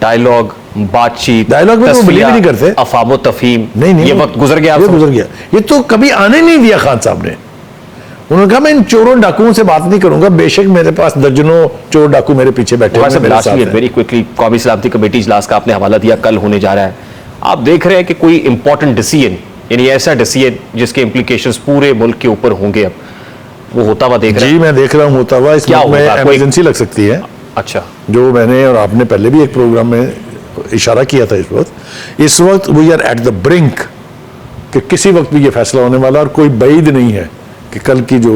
Dialogue, बातचीत, dialogue में तो बिलीव नहीं करते, अफामो तफहीम, नहीं, ये वक्त गुजर गया, ये गुजर गया। ये तो कभी आने नहीं दिया खान साहब ने। उन्होंने कहा मैं इन चोरों डाकुओं से बात नहीं करूंगा, बेशक मेरे पास दर्जनों चोर डाकू मेरे पीछे बैठे हैं। वेरी क्विकली, कौमी सलामती कमेटी इजलास का आपने हवाला दिया, कल होने जा रहा है। आप देख रहे हैं कि कोई इंपॉर्टेंट डिसीजन, यानी ऐसा डिसीजन जिसके इम्प्लीकेशंस पूरे मुल्क के ऊपर होंगे, अब वो होता हुआ देख रहे हैं? जी मैं देख रहा हूँ होता हुआ। इसमें इमरजेंसी लग सकती है। अच्छा, जो मैंने और आपने पहले भी एक प्रोग्राम में इशारा किया था, इस वक्त we are at the brink कि किसी वक्त भी ये फैसला होने वाला, और कोई बैद नहीं है कि कल की जो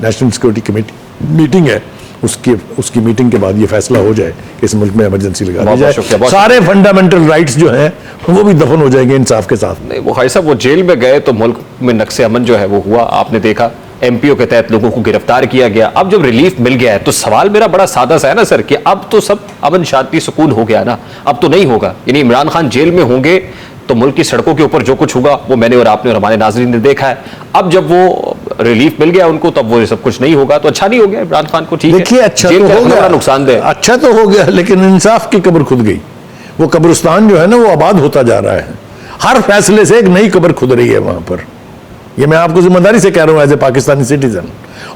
नेशनल सिक्योरिटी कमेटी मीटिंग है उसकी मीटिंग के बाद ये फैसला हो जाए कि इस मुल्क में इमरजेंसी लगा दी जाए। सारे फंडामेंटल राइट्स जो हैं वो भी दफन हो जाएंगे इंसाफ के साथ। नहीं, वो भाई साहब वो जेल में गए तो मुल्क में नक्शे अमन जो है वो हुआ, आपने देखा, एमपीओ के तहत लोगों को गिरफ्तार किया गया। अब जब रिलीफ मिल गया है तो सवाल मेरा बड़ा सादा सा है ना सर, कि अब तो सब अमन शांति सुकून हो गया ना, अब तो नहीं होगा। यानी इमरान खान जेल में होंगे तो मुल्क की सड़कों के ऊपर जो कुछ होगा वो मैंने और आपने और हमारे नाज़रीन ने देखा है। अब जब वो रिलीफ मिल गया उनको, तब वो सब कुछ नहीं होगा, तो अच्छा नहीं हो गया इमरान खान को। ठीक है, देखिए अच्छा तो हो गया, नुकसानदेह, अच्छा तो हो गया, लेकिन इंसाफ की कब्र खुद गई। वो कब्रिस्तान जो है ना वो आबाद होता जा रहा है, हर फैसले से एक नई कब्र खुद रही है वहां पर। ये मैं आपको जिम्मेदारी से कह रहा हूं एज ए पाकिस्तानी सिटीजन।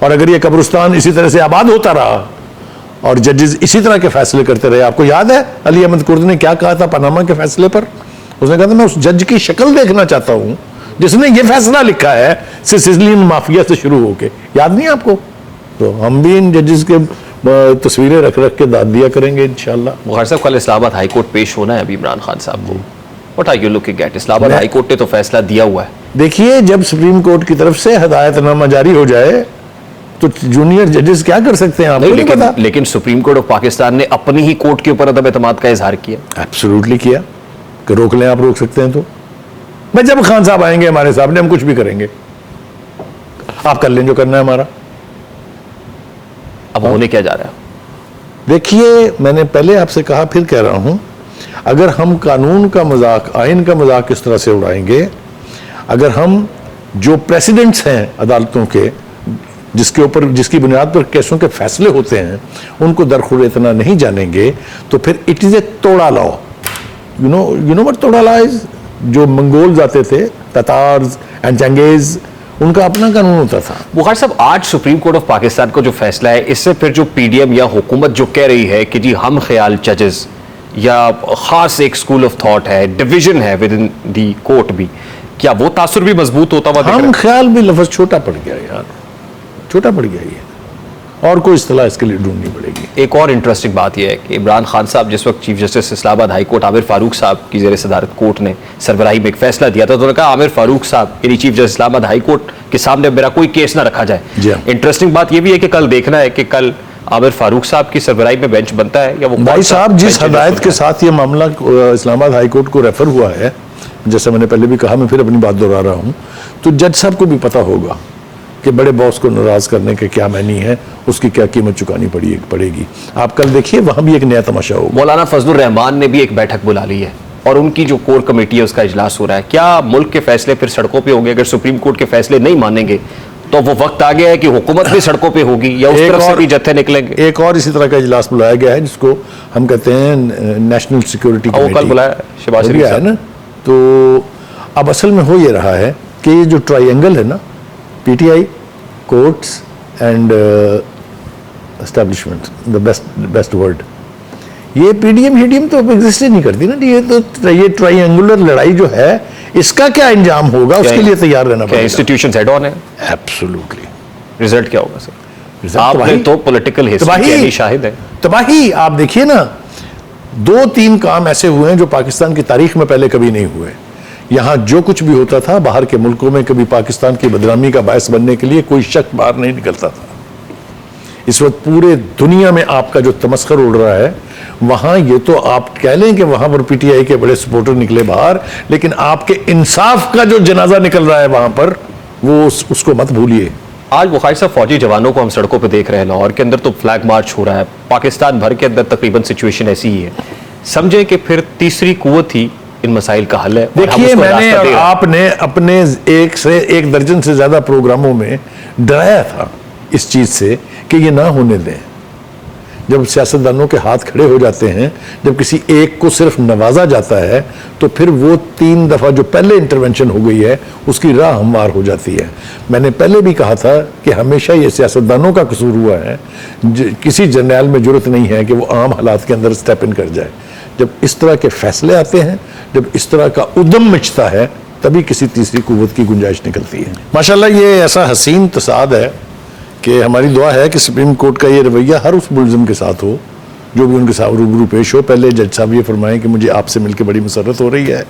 और अगर ये कब्रिस्तान इसी तरह से आबाद होता रहा और जजेस इसी तरह के फैसले करते रहे, आपको याद है अली अहमद कुर्द ने क्या कहा था पनामा के फैसले पर? उसने कहा था मैं उस जज की शक्ल देखना चाहता हूं जिसने ये फैसला लिखा है सिसिलियन माफिया से शुरू होके। याद नहीं आपको? तो हम भी इन जजेस के तस्वीरें रख रख के दाद दिया करेंगे इंशाल्लाह। बुखारी साहब कल इस्लामाबाद हाई कोर्ट पेश होना है अभी इमरान खान साहब को। What are you looking at? Islamabad high court ने तो फैसला दिया हुआ है। देखिए जब सुप्रीम कोर्ट की तरफ से हदायतनामा जारी हो जाए तो जूनियर जजेस क्या कर सकते हैं आपको नहीं पता। लेकिन सुप्रीम कोर्ट ऑफ पाकिस्तान ने अपनी ही कोर्ट के ऊपर अदम एतमाद का इजहार किया। एब्सोल्युटली किया कि रोक लें, आप रोक सकते हैं तो। मैं जब खान साहब आएंगे हमारे सामने हम कुछ भी करेंगे, आप कर लें जो करना है हमारा। अब होने क्या जा रहा है? देखिए मैंने पहले आपसे कहा फिर कह रहा हूं, अगर हम कानून का मजाक, आइन का मजाक इस तरह से उड़ाएंगे, अगर हम जो प्रेसिडेंट्स हैं अदालतों के जिसके ऊपर जिसकी बुनियाद पर केसों के फैसले होते हैं उनको दरखुर इतना नहीं जानेंगे तो फिर इट इज ए तोड़ा लॉ। यू नो व्हाट तोड़ा लॉ इज? जो मंगोल्स आते थे, ततार्स एंड चंगेज, उनका अपना कानून होता था। बुखारी साहब आज सुप्रीम कोर्ट ऑफ पाकिस्तान का जो फैसला है, इससे फिर जो पीडीएम या हुकूमत जो कह रही है कि जी हम ख्याल जजेस या खास एक स्कूल ऑफ थॉट है, डिवीजन है विद इन दी कोर्ट भी, क्या वो तासुर भी मजबूत होता हुआ? हम ख्याल भी लफ्ज छोटा पड़ गया यार, छोटा पड़ गया ये, और कोई इस्तेलाह इसके लिए ढूंढनी पड़ेगी। एक और इंटरेस्टिंग बात यह है कि इमरान खान साहब जिस वक्त chief justice Islamabad high court Aamir Farooq साहब की ज़ेर सदारत कोर्ट ने सरबराही में एक फैसला दिया था, तो उन्होंने कहा आमिर फारूक साहब यानी chief justice Islamabad high court के सामने मेरा कोई केस ना रखा जाए। इंटरेस्टिंग बात यह भी है कि कल देखना है कि कल आमिर फारूक साहब की सरबराही में बेंच बनता है या वो भाई साहब जिस हदायत के साथ ये मामला इस्लामाबाद हाई कोर्ट को रेफर हुआ है, जैसे मैंने पहले भी कहा, मैं फिर अपनी बात दोहरा रहा हूं, तो जज साहब को भी पता होगा कि बड़े बॉस को नाराज करने के क्या मायने हैं, उसकी क्या कीमत चुकानी पड़ेगी। आप कल देखिए वहां भी एक नया तमाशा होगा। मौलाना फजलुर रहमान ने भी एक बैठक बुला ली है और उनकी जो कोर कमेटी है उसका इजलास हो रहा है। क्या मुल्क के फैसले फिर सड़कों पे होंगे? अगर सुप्रीम कोर्ट के फैसले नहीं मानेंगे तो वो वक्त आ गया है कि हुकूमत भी सड़कों पे होगी या उस तरफ से भी जत्थे निकलेंगे। एक और इसी तरह का इजलास बुलाया गया है जिसको हम कहते हैं नेशनल सिक्योरिटी कमेटी, कल बुलाया शहबाज शरीफ है ना। तो अब असल में हो ये रहा है कि ये जो ट्राइंगल है ना, PTI, courts and establishment, the best word, ये पीडीएम हीडीएम तो एग्जिस्ट ही नहीं करती ना। ये ट्राइंगुलर लड़ाई जो है इसका क्या अंजाम होगा उसके लिए तैयार रहना पड़ेगा। इंस्टीट्यूशंस हेड ऑन है। एब्सोल्युटली। रिजल्ट क्या होगा सर? आपने तो पॉलिटिकल हिस्ट्री के शाहिद है। तबाही आप देखिए ना, 2-3 काम ऐसे हुए हैं जो पाकिस्तान की तारीख में पहले कभी नहीं हुए। यहां जो कुछ भी होता था बाहर के मुल्कों में कभी पाकिस्तान की बदनामी का बायस बनने के लिए कोई शख्स बाहर नहीं निकलता था। इस वक्त पूरे दुनिया में आपका जो तमस्खर उड़ रहा है, वहां ये तो आप कह लें कि वहां पर पीटीआई के बड़े सपोर्टर निकले बाहर, लेकिन आपके इंसाफ का जो जनाजा निकल रहा है वहां पर, वो उसको मत भूलिए। आज बुखारी साहब फौजी जवानों को हम सड़कों पे देख रहे हैं, लाहौर के अंदर तो फ्लैग मार्च हो रहा है, पाकिस्तान भर के अंदर तकरीबन सिचुएशन ऐसी ही है। समझे कि फिर तीसरी कुव्वत ही इन मसाइल का हल है। देखिए मैंने और आपने अपने एक दर्जन से ज्यादा प्रोग्रामों में डराया था इस चीज से कि ये ना होने दें, जब सियासतदानों के हाथ खड़े हो जाते हैं, जब किसी एक को सिर्फ नवाजा जाता है, तो फिर वो 3 दफ़ा जो पहले इंटरवेंशन हो गई है उसकी राह हमवार हो जाती है। मैंने पहले भी कहा था कि हमेशा ये सियासतदानों का कसूर हुआ है, किसी जर्नैल में जरूरत नहीं है कि वो आम हालात के अंदर स्टेप इन कर जाए। जब इस तरह के फैसले आते हैं, जब इस तरह का उद्यम मचता है, तभी किसी तीसरी कुव्वत की गुंजाइश निकलती है। माशाल्लाह ये ऐसा हसीन तसाद है कि हमारी दुआ है कि सुप्रीम कोर्ट का ये रवैया हर उस मुल्ज़िम के साथ हो जो भी उनके साथ रूबरू पेश हो। पहले जज साहब ये फरमाएं कि मुझे आपसे मिलकर बड़ी मसरत हो रही है,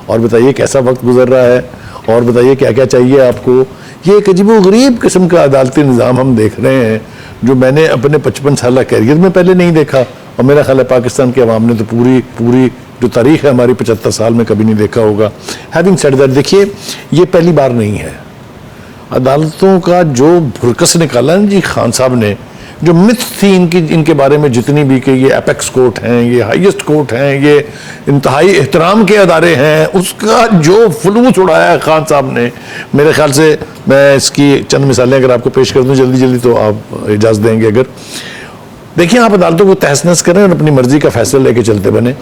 और बताइए कैसा वक्त गुजर रहा है, और बताइए क्या क्या चाहिए आपको। ये एक अजीबोगरीब किस्म का अदालती निज़ाम हम देख रहे हैं जो मैंने अपने 55 साल कैरियर में पहले नहीं देखा, और मेरा ख्याल है पाकिस्तान के अवाम ने तो पूरी जो तारीख है हमारी 75 साल में कभी नहीं देखा होगा। हैविंग सेड दैट, देखिए ये पहली बार नहीं है। अदालतों का जो भुरकस निकाला ना जी खान साहब ने, जो मिथ थी इनके बारे में जितनी भी कि ये एपेक्स कोर्ट हैं, ये हाईएस्ट कोर्ट हैं, ये इंतहाई एहतराम के अदारे हैं, उसका जो फलूस उड़ाया है खान साहब ने, मेरे ख्याल से मैं इसकी चंद मिसालें अगर आपको पेश कर दूं जल्दी जल्दी तो आप इजाज़त देंगे अगर। देखिए, आप अदालतों को तहस नहस करें और अपनी मर्जी का फैसला लेके चलते बने।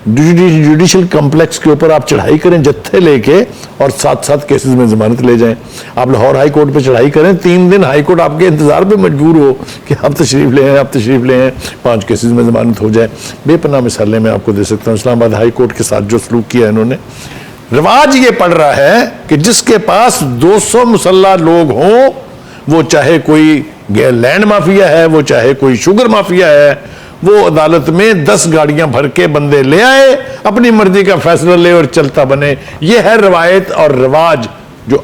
जुडिशल कॉम्प्लेक्स के ऊपर आप चढ़ाई करें जत्थे लेके, और 7-7 केसेस में जमानत ले जाएं। आप लाहौर हाई कोर्ट पे चढ़ाई करें, 3 दिन हाई कोर्ट आपके इंतजार पे मजबूर हो कि आप तशरीफ ले आए, आप तशरीफ ले आए, 5 केसेस में जमानत हो जाए। बेपनाह मिसालें मैं आपको दे सकता हूँ। इस्लामाबाद हाई कोर्ट के साथ जो सलूक किया इन्होंने, रिवाज ये पड़ रहा है कि जिसके पास 200 मुसल्ला लोग हों, वो चाहे कोई लैंड माफिया है, वो चाहे कोई शुगर माफिया है, वो अदालत में 10 गाड़ियां भर के बंदे ले आए, अपनी मर्जी का फैसला ले और चलता बने। ये है रवायत और रिवाज जो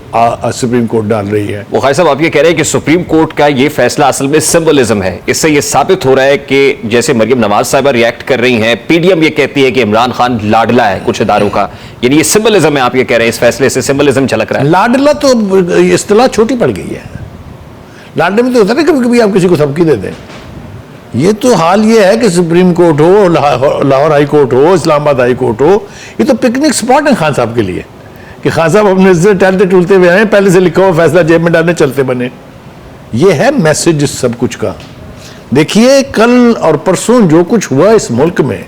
सुप्रीम कोर्ट डाल रही है। वो खाई साहब, आप ये कह रहे हैं कि सुप्रीम कोर्ट का ये फैसला असल में सिंबलिज्म है। इससे ये साबित हो रहा है कि जैसे मरियम नवाज साहिबा रिएक्ट कर रही हैं, पीडीएम ये कहती है कि इमरान खान लाडला है कुछ इदारों का, यानी ये सिंबलिज्म है। आप ये कह रहे हैं इस फैसले से सिंबलिज्म झलक रहा है। लाडला तो इस्तिलाह छोटी पड़ गई है। लाडले में तो होता है कभी कभी आप किसी को धमकी दे दें। ये तो हाल ये है कि सुप्रीम कोर्ट हो, लाहौर हाई कोर्ट हो, इस्लामाबाद हाई कोर्ट हो, ये तो पिकनिक स्पॉट है खान साहब के लिए कि खान साहब अपने से टहलते टूलते हुए आए, पहले से लिखा हुआ फैसला जेब में डालने चलते बने। ये है मैसेज इस सब कुछ का। देखिए, कल और परसों जो कुछ हुआ इस मुल्क में,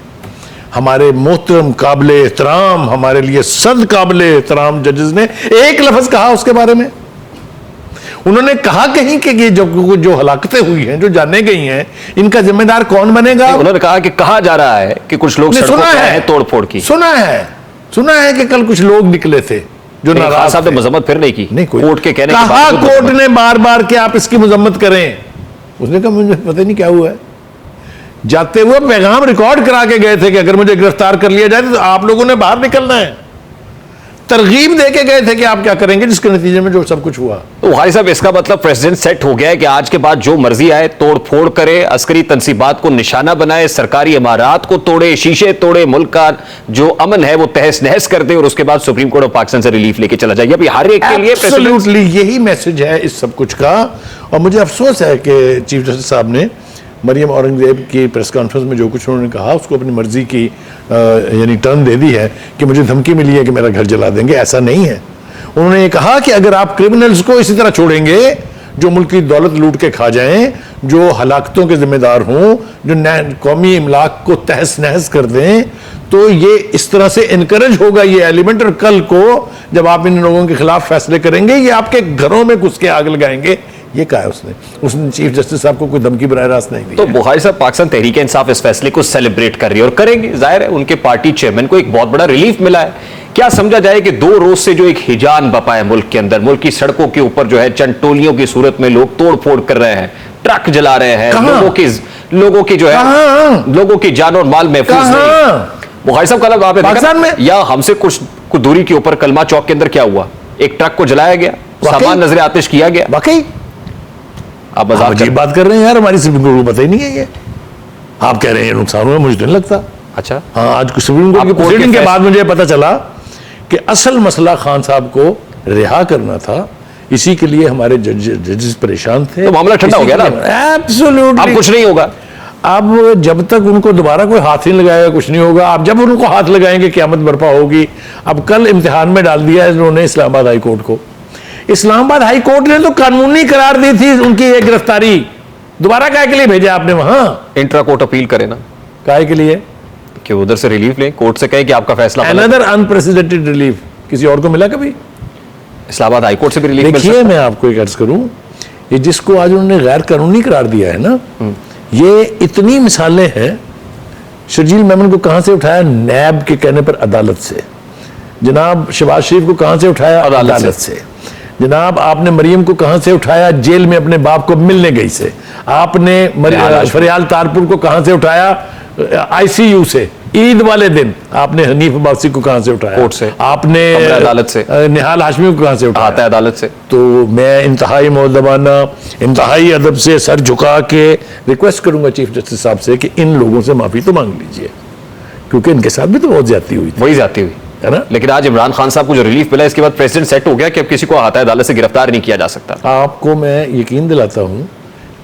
हमारे मोहतरम काबिले एहतराम, हमारे लिए सद काबिले एहतराम जजेस ने एक लफ्ज कहा उसके बारे में। उन्होंने कहा कहीं कि ये जो हलाकतें हुई हैं, जो जाने गई हैं, इनका जिम्मेदार कौन बनेगा। उन्होंने कहा कि कहा जा रहा है कि कुछ लोग सड़कों पे आए हैं तोड़फोड़ की। सुना है कि कल कुछ लोग निकले थे जो नाराज साहब ने मजम्मत फिर नहीं की। नहीं, कोर्ट के कहने के बाद कोर्ट ने बार कि आप इसकी मजम्मत करें। उसने कहा मुझे पता नहीं क्या हुआ है। जाते हुए पैगाम रिकॉर्ड करा के गए थे कि अगर मुझे गिरफ्तार कर लिया जाए तो आप लोगों ने बाहर निकलना है। तरगीब देके गए थे कि आप क्या करेंगे, जिसके नतीजे में जो सब कुछ हुआ। तो भाई साहब, इसका मतलब प्रेसिडेंट सेट हो गया है कि आज के बाद जो मर्जी आए तोड़ फोड़ करे, अस्करी तंसीबात को निशाना बनाए, सरकारी इमारात को तोड़े, शीशे तोड़े, मुल्क का जो अमन है वो तहस नहस कर दे, और उसके बाद सुप्रीम कोर्ट ऑफ पाकिस्तान से रिलीफ लेके चला जाए। अभी हर एक के लिए एब्सोल्युटली यही मैसेज है इस सब कुछ का। और मुझे अफसोस है कि चीफ जस्टिस साहब ने मरियम औरंगजेब की प्रेस कॉन्फ्रेंस में जो कुछ उन्होंने कहा उसको अपनी मर्जी की यानी टर्न दे दी है कि मुझे धमकी मिली है कि मेरा घर जला देंगे। ऐसा नहीं है। उन्होंने ये कहा कि अगर आप क्रिमिनल्स को इसी तरह छोड़ेंगे जो मुल्क की दौलत लूट के खा जाएं, जो हलाकतों के जिम्मेदार हों, जो कौमी इमलाक को तहस नहस कर दें, तो ये इस तरह से इनकरेज होगा ये एलिमेंट। और कल को जब आप इन लोगों के खिलाफ फैसले करेंगे, ये आपके घरों में घुस के आग लगाएंगे। ये कहा है उसने चीफ जस्टिस साहब को कोई धमकी बराह रास्त नहीं दी। तो बुखारी साहब, पाकिस्तान तहरीक इंसाफ इस फैसले को सेलिब्रेट कर रही है और करेंगे। जाहिर है उनके पार्टी चेयरमैन को एक बहुत बड़ा रिलीफ मिला है। क्या समझा जाए कि 2 रोज से जो एक हिजान बपा है मुल्क के अंदर, मुल्क की सड़कों के ऊपर जो है चंद टोलियों की सूरत में लोग तोड़ फोड़ कर रहे हैं, ट्रक जला रहे हैं, लोगों की जो है लोगों की जान और माल महफूज नहीं। बुखारी साहब, कल आपने पाकिस्तान में या हमसे कुछ दूरी के ऊपर कलमा चौक के अंदर क्या हुआ, एक ट्रक को जलाया गया, सामान नजर आतिश किया गया। वाकई आप अजीब बात कर रहे हैं यार, हमारी सुप्रीम कोर्ट को पता ही नहीं है ये। आप कह रहे हैं नुकसान हुआ, मुझे तो नहीं लगता। अच्छा, हाँ, आज सुप्रीम कोर्ट की प्रोसीडिंग के बाद मुझे पता चला कि असल मसला खान साहब को रिहा करना था। इसी के लिए हमारे जजेस परेशान थे। तो मामला ठंडा हो गया ना। एब्सोल्युटली, अब कुछ नहीं होगा। अब जब तक उनको दोबारा कोई हाथ नहीं लगाएगा कुछ नहीं होगा। अब जब उनको हाथ लगाएंगे क़यामत बर्पा होगी। अब कल इम्तिहान में डाल दिया है इन्होंने इस्लामाबाद हाई कोर्ट को। इस्लामाबाद हाई कोर्ट ने तो कानूनी करार दी थी उनकी ये गिरफ्तारी। दोबारा काय के लिए भेजा आपने वहां? इंट्रा कोर्ट अपील करें ना, काय के लिए? कि उधर से रिलीफ लें, कोर्ट से कहें कि आपका फैसला गलत है। अनदर अनप्रेसिडेंटेड रिलीफ किसी और को मिला कभी? इस्लामाबाद हाई कोर्ट से भी रिलीफ मिल देखिए, सकता मैं आपको एक अर्ज करूं, ये जिसको आज उन्होंने गैर कानूनी करार दिया है ना, ये इतनी मिसालें हैं। शर्जील मेमन को कहां से उठाया? नैब के कहने पर अदालत से। जनाब शहबाज शरीफ को कहां से उठाया? अदालत से। जनाब आपने मरियम को कहां से उठाया? जेल में अपने बाप को मिलने गई से। आपने फरियाल तारपुर को कहां से उठाया? आईसीयू से। ईद वाले दिन आपने हनीफ अब्बासी को कहां से उठाया? कोर्ट से। आपने अदालत से। निहाल हाशमी को कहां से उठाया? आता है अदालत से। तो मैं इंतहाई मौदबाना, इंतहाई अदब से सर झुका के रिक्वेस्ट करूंगा चीफ जस्टिस साहब से कि इन लोगों से माफी तो मांग लीजिए, क्योंकि इनके साथ भी तो बहुत ज्यादती हुई थी, वही जाती हुई है ना? लेकिन आज इमरान खान साहब को जो रिलीफ मिला, इसके बाद प्रेसिडेंट सेट हो गया कि अब किसी को आता है अदालत से गिरफ्तार नहीं किया जा सकता। आपको मैं यकीन दिलाता हूं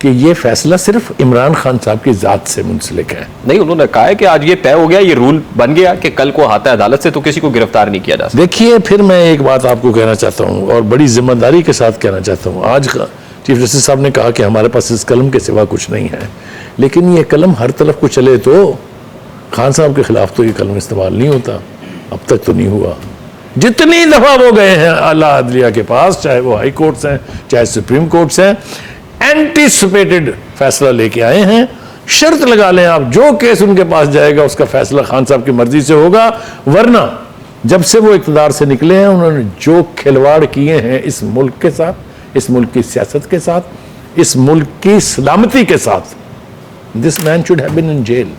कि ये फैसला सिर्फ इमरान खान साहब की जात से मुंसलिक है। नहीं, उन्होंने कहा है कि आज ये तय हो गया, ये रूल बन गया कि कल को आता है अदालत से तो किसी को गिरफ्तार नहीं किया जा सकता। देखिए, फिर मैं एक बात आपको कहना चाहता हूं और बड़ी जिम्मेदारी के साथ कहना चाहता हूं। आज चीफ जस्टिस साहब ने कहा कि हमारे पास इस कलम के सिवा कुछ नहीं है, लेकिन ये कलम हर तरफ को चले तो खान साहब के खिलाफ तो ये कलम इस्तेमाल नहीं होता। अब तक तो नहीं हुआ। जितनी दफा वो गए हैं आला अदलिया के पास, चाहे वो हाई कोर्ट्स हैं चाहे सुप्रीम कोर्ट्स हैं, एंटीसिपेटेड फैसला लेके आए हैं। शर्त लगा लें आप, जो केस उनके पास जाएगा उसका फैसला खान साहब की मर्जी से होगा। वरना जब से वो इक़्तिदार से निकले हैं, उन्होंने जो खिलवाड़ किए हैं इस मुल्क के साथ, इस मुल्क की सियासत के साथ, इस मुल्क की सलामती के साथ, this man should have been in jail.